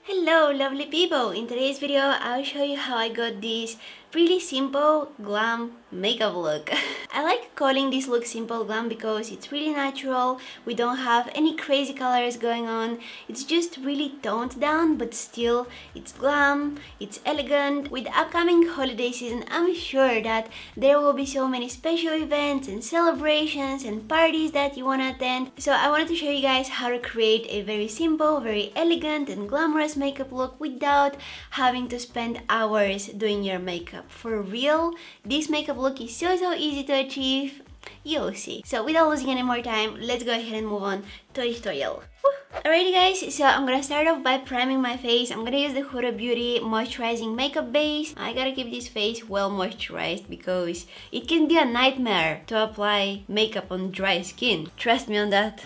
Hello lovely people! In today's video I'll show you how I got this really simple glam makeup look. I like calling this look simple glam because it's really natural, we don't have any crazy colors going on, it's just really toned down but still it's glam, it's elegant. With the upcoming holiday season I'm sure that there will be so many special events and celebrations and parties that you want to attend. So I wanted to show you guys how to create a very simple, very elegant and glamorous makeup look without having to spend hours doing your makeup. For real, this makeup look is so easy to achieve. You'll see. So without losing any more time, let's go ahead and move on to the tutorial. Alrighty guys, so I'm gonna start off by priming my face. I'm gonna use the Huda Beauty moisturizing makeup base. I gotta keep this face well moisturized because it can be a nightmare to apply makeup on dry skin. Trust me on that.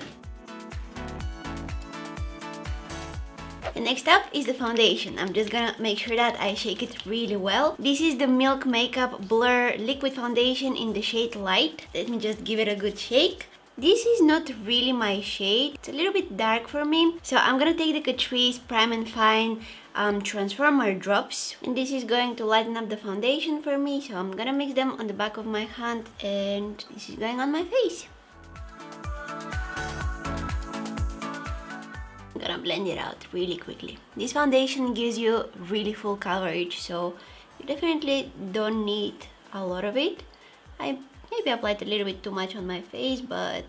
And next up is the foundation. I'm just gonna make sure that I shake it really well. This is the Milk Makeup Blur Liquid Foundation in the shade Light. Let me just give it a good shake. This is not really my shade. It's a little bit dark for me. So I'm gonna take the Catrice Prime and Fine Transformer drops. And this is going to lighten up the foundation for me. So I'm gonna mix them on the back of my hand and this is going on my face. I'm gonna blend it out really quickly. This foundation gives you really full coverage, so you definitely don't need a lot of it. I maybe applied a little bit too much on my face, but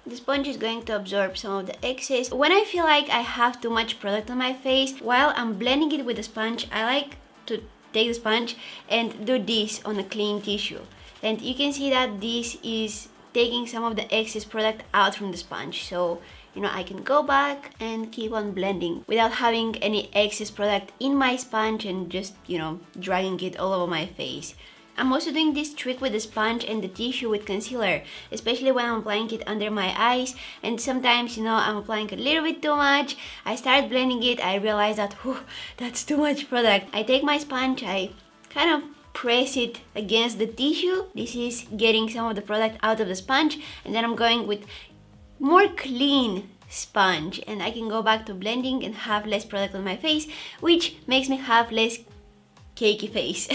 the sponge is going to absorb some of the excess. When I feel like I have too much product on my face, while I'm blending it with the sponge, I like to take the sponge and do this on a clean tissue. And you can see that this is taking some of the excess product out from the sponge. So I can go back and keep on blending without having any excess product in my sponge and just, dragging it all over my face. I'm also doing this trick with the sponge and the tissue with concealer, especially when I'm applying it under my eyes. And sometimes, I'm applying a little bit too much. I start blending it, I realize that, that's too much product. I take my sponge, I kind of press it against the tissue. This is getting some of the product out of the sponge, and then I'm going with more clean sponge and I can go back to blending and have less product on my face, which makes me have less cakey face.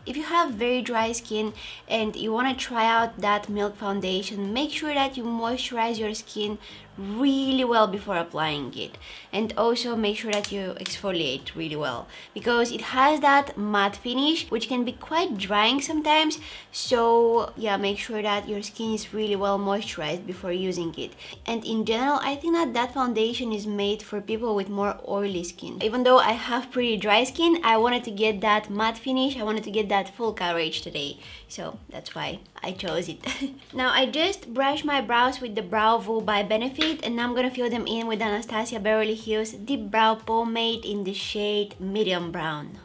If you have very dry skin and you want to try out that Milk foundation, make sure that you moisturize your skin really well before applying it, and also make sure that you exfoliate really well because it has that matte finish which can be quite drying sometimes. So yeah, make sure that your skin is really well moisturized before using it. And in general, I think that foundation is made for people with more oily skin. Even though I have pretty dry skin, I wanted to get that matte finish, I wanted to get that full coverage today, so that's why I chose it. Now I just brushed my brows with the Brow Vo by Benefit, and now I'm gonna fill them in with Anastasia Beverly Hills Deep Brow Pomade in the shade Medium Brown.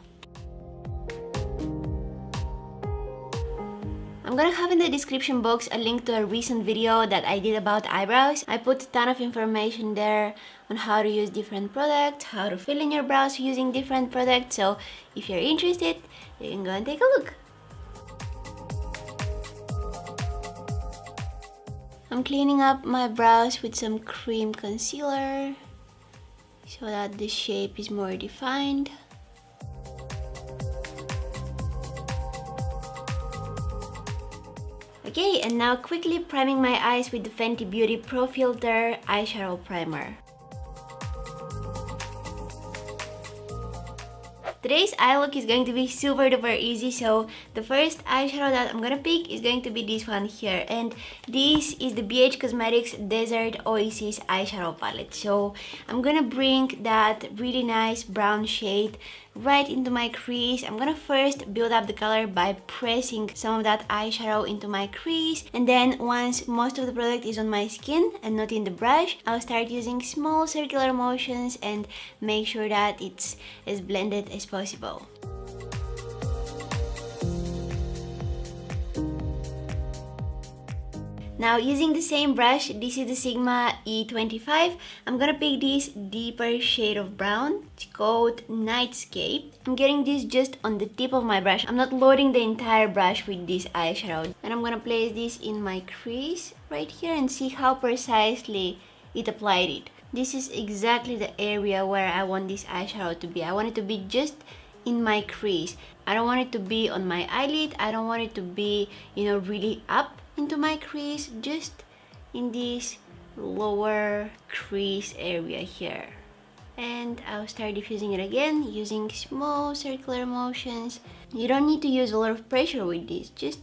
I'm gonna have in the description box a link to a recent video that I did about eyebrows. I put a ton of information there on how to use different products, how to fill in your brows using different products, so if you're interested, you can go and take a look. I'm cleaning up my brows with some cream concealer so that the shape is more defined. Okay, and now quickly priming my eyes with the Fenty Beauty Pro Filter Eyeshadow Primer. Today's eye look is going to be super duper easy, so the first eyeshadow that I'm gonna pick is going to be this one here, and this is the BH Cosmetics Desert Oasis eyeshadow palette. So I'm gonna bring that really nice brown shade right into my crease. I'm gonna first build up the color by pressing some of that eyeshadow into my crease, and then once most of the product is on my skin and not in the brush, I'll start using small circular motions and make sure that it's as blended as possible. Now using the same brush, this is the Sigma E25, I'm gonna pick this deeper shade of brown. It's called Nightscape. I'm getting this just on the tip of my brush. I'm not loading the entire brush with this eyeshadow. And I'm gonna place this in my crease right here and see how precisely it applied it. This is exactly the area where I want this eyeshadow to be. I want it to be just in my crease. I don't want it to be on my eyelid. I don't want it to be, really up into my crease. Just in this lower crease area here. And I'll start diffusing it again using small circular motions. You don't need to use a lot of pressure with this. Just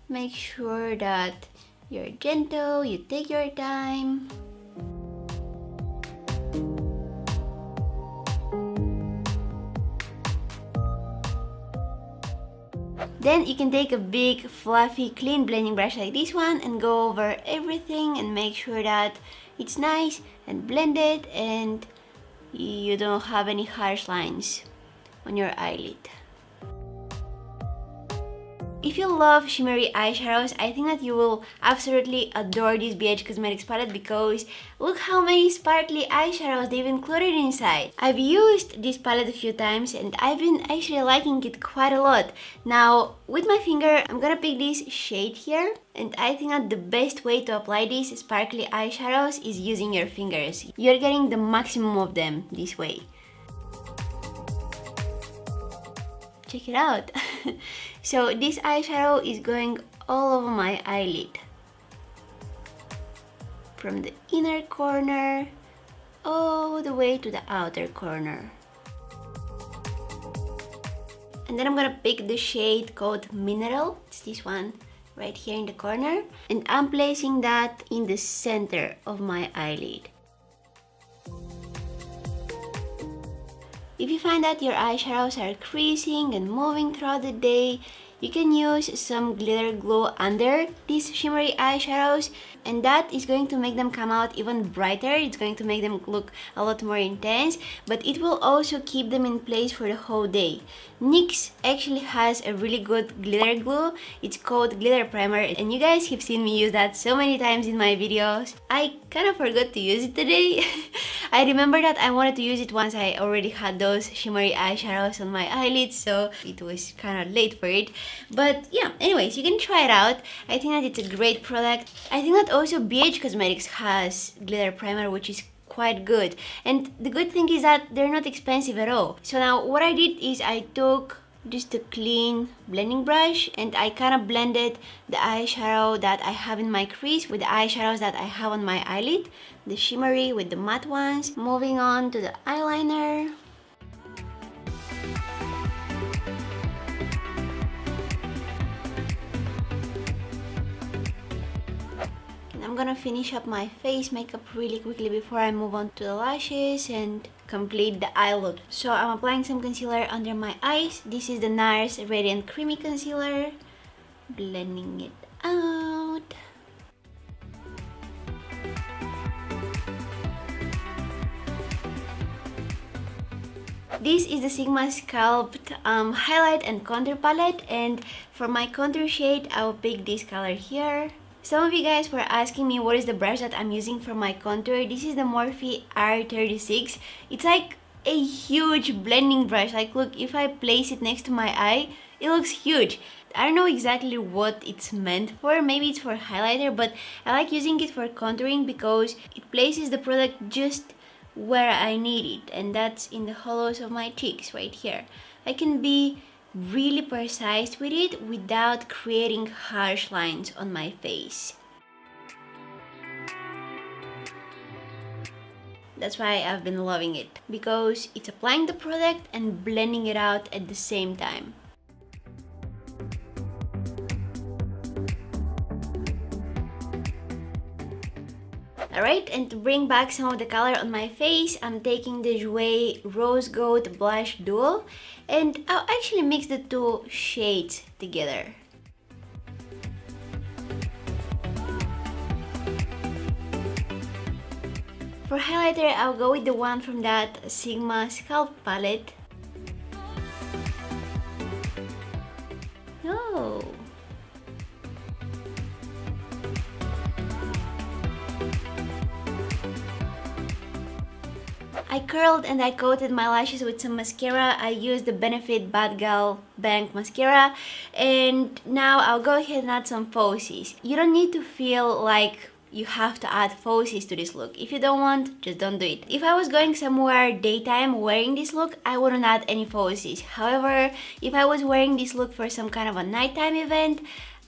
make sure that you're gentle, you take your time. Then you can take a big, fluffy, clean blending brush like this one and go over everything and make sure that it's nice and blended and you don't have any harsh lines on your eyelid. If you love shimmery eyeshadows, I think that you will absolutely adore this BH Cosmetics palette because look how many sparkly eyeshadows they've included inside. I've used this palette a few times and I've been actually liking it quite a lot. Now, with my finger, I'm gonna pick this shade here, and I think that the best way to apply these sparkly eyeshadows is using your fingers. You're getting the maximum of them this way. Check it out. So this eyeshadow is going all over my eyelid, from the inner corner all the way to the outer corner. And then I'm gonna pick the shade called Mineral. It's this one right here in the corner, and I'm placing that in the center of my eyelid. If you find that your eyeshadows are creasing and moving throughout the day, you can use some glitter glue under these shimmery eyeshadows, and that is going to make them come out even brighter. It's going to make them look a lot more intense, but it will also keep them in place for the whole day. NYX actually has a really good glitter glue. It's called Glitter Primer, and you guys have seen me use that so many times in my videos. I kind of forgot to use it today. I remember that I wanted to use it once I already had those shimmery eyeshadows on my eyelids, so it was kind of late for it. But yeah, anyways, you can try it out. I think that it's a great product. I think that also BH Cosmetics has glitter primer, which is quite good. And the good thing is that they're not expensive at all. So now what I did is I took just a clean blending brush and I kind of blended the eyeshadow that I have in my crease with the eyeshadows that I have on my eyelid, the shimmery with the matte ones. Moving on to the eyeliner. I'm gonna finish up my face makeup really quickly before I move on to the lashes and complete the eye look. So I'm applying some concealer under my eyes. This is the NARS Radiant Creamy Concealer. Blending it out. This is the Sigma Sculpt Highlight and Contour Palette, and for my contour shade, I will pick this color here. Some of you guys were asking me what is the brush that I'm using for my contour. This is the Morphe R36. It's like a huge blending brush. Like, look, if I place it next to my eye, it looks huge. I don't know exactly what it's meant for. Maybe it's for highlighter, but I like using it for contouring because it places the product just where I need it, and that's in the hollows of my cheeks right here. I can be really precise with it without creating harsh lines on my face. That's why I've been loving it, because it's applying the product and blending it out at the same time. Alright, and to bring back some of the color on my face, I'm taking the Jouer Rose Gold Blush Duo, and I'll actually mix the two shades together. For highlighter, I'll go with the one from that Sigma Sculpt palette. Oh! I curled and I coated my lashes with some mascara. I used the Benefit Bad Gal Bank mascara, and now I'll go ahead and add some falsies. You don't need to feel like you have to add falsies to this look. If you don't want, just don't do it. If I was going somewhere daytime wearing this look, I wouldn't add any falsies. However, if I was wearing this look for some kind of a nighttime event,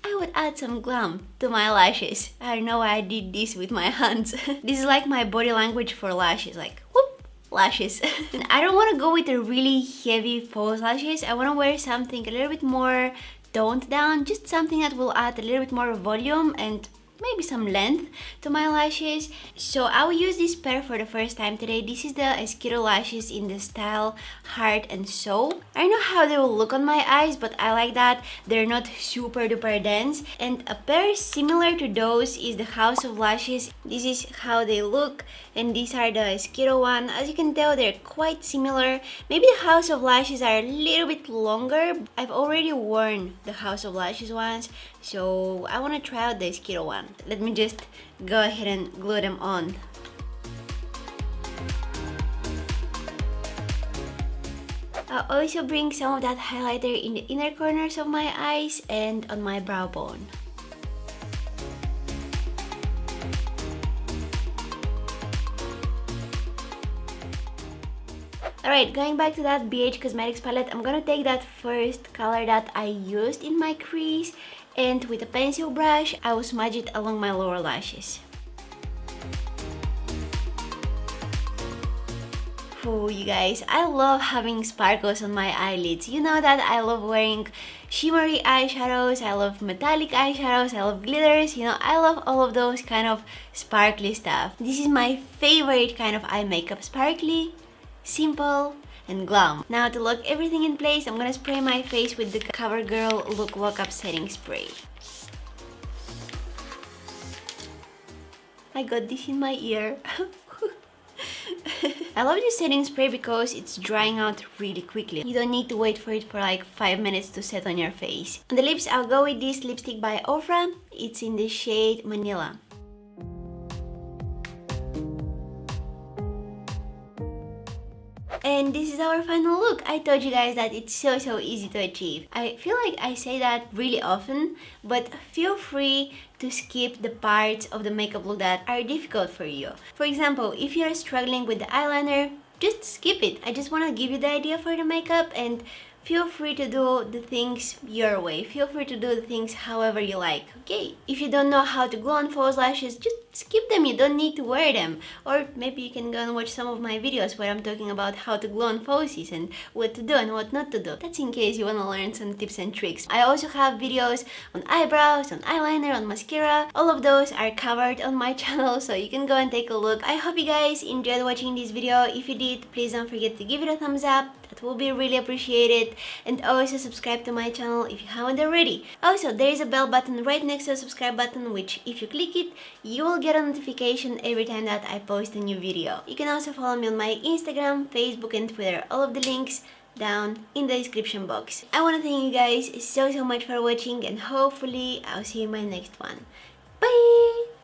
I would add some glam to my lashes. I don't know why I did this with my hands. This is like my body language for lashes, like whoop, lashes. I don't want to go with the really heavy false lashes. I want to wear something a little bit more toned down, just something that will add a little bit more volume and maybe some length to my lashes. So I will use this pair for the first time today. This is the Skittle lashes in the style Heart and Soul. I don't know how they will look on my eyes, but I like that they're not super duper dense. And a pair similar to those is the House of Lashes. This is how they look, and these are the Skittle one. As you can tell, they're quite similar. Maybe the House of Lashes are a little bit longer. I've already worn the House of Lashes ones, so I want to try out the Skittle one. Let me just go ahead and glue them on. I'll also bring some of that highlighter in the inner corners of my eyes and on my brow bone. Alright, going back to that BH Cosmetics palette, I'm gonna take that first color that I used in my crease, and with a pencil brush, I will smudge it along my lower lashes. Oh, you guys, I love having sparkles on my eyelids. You know that I love wearing shimmery eyeshadows, I love metallic eyeshadows, I love glitters, you know, I love all of those kind of sparkly stuff. This is my favorite kind of eye makeup, sparkly, simple, and glam. Now to lock everything in place, I'm gonna spray my face with the CoverGirl Look Lock-Up Setting Spray. I got this in my ear. I love this setting spray because it's drying out really quickly. You don't need to wait for it for like 5 minutes to set on your face. On the lips, I'll go with this lipstick by Ofra. It's in the shade Manila. And this is our final look. I told you guys that it's so easy to achieve. I feel like I say that really often, but feel free to skip the parts of the makeup look that are difficult for you. For example, if you're struggling with the eyeliner, just skip it. I just want to give you the idea for the makeup, and feel free to do the things your way. Feel free to do the things however you like, okay? If you don't know how to glue on false lashes, just skip them. You don't need to wear them. Or maybe you can go and watch some of my videos where I'm talking about how to glue on falsies and what to do and what not to do. That's in case you want to learn some tips and tricks. I also have videos on eyebrows, on eyeliner, on mascara. All of those are covered on my channel, so you can go and take a look. I hope you guys enjoyed watching this video. If you did, please don't forget to give it a thumbs up. That will be really appreciated. And also subscribe to my channel if you haven't already. Also, there is a bell button right next to the subscribe button, which if you click it, you will get a notification every time that I post a new video. You can also follow me on my Instagram, Facebook and Twitter. All of the links down in the description box. I want to thank you guys so much for watching, and hopefully I'll see you in my next one. Bye!